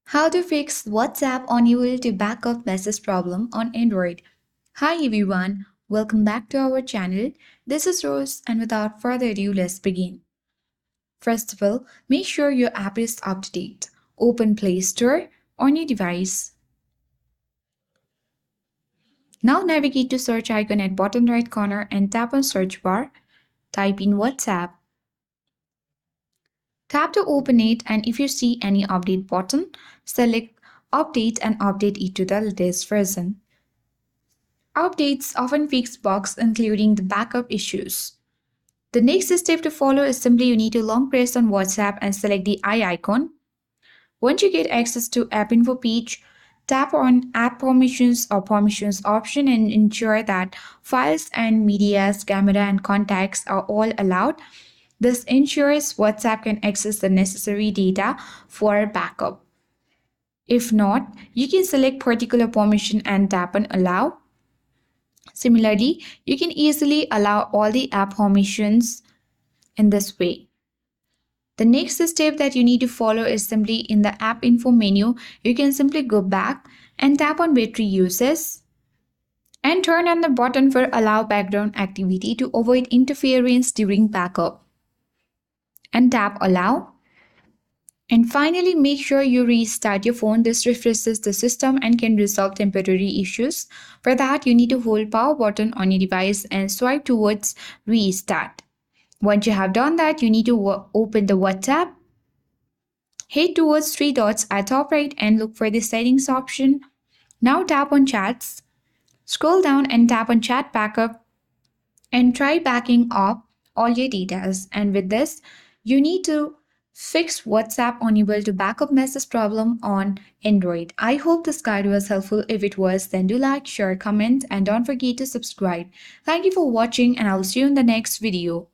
How to fix WhatsApp unable to backup message problem on Android. Hi everyone, welcome back to our channel. This is Rose and without further ado, let's begin. First of all, make sure your app is up to date. Open Play Store on your device. Now navigate to search icon at bottom right corner and tap on search bar. Type in WhatsApp. Tap to open it, and if you see any update button, select update and update it to the latest version. Updates often fix bugs including the backup issues. The next step to follow is simply you need to long press on WhatsApp and select the eye icon. Once you get access to App Info page, tap on App Permissions or Permissions option and ensure that files and medias, camera and contacts are all allowed. This ensures WhatsApp can access the necessary data for backup. If not, you can select particular permission and tap on Allow. Similarly, you can easily allow all the app permissions in this way. The next step that you need to follow is simply in the app info menu, you can simply go back and tap on battery uses and turn on the button for allow background activity to avoid interference during backup. And tap allow. And finally, make sure you restart your phone. This refreshes the system and can resolve temporary issues. For that, you need to hold power button on your device and swipe towards restart. Once you have done that, you need to open the WhatsApp. Head towards three dots at top right and look for the settings option. Now tap on chats. Scroll down and tap on chat backup and try backing up all your data. And with this, you need to fix WhatsApp unable to backup message problem on Android. I hope this guide was helpful. If it was, then do like, share, comment, and don't forget to subscribe. Thank you for watching, and I'll see you in the next video.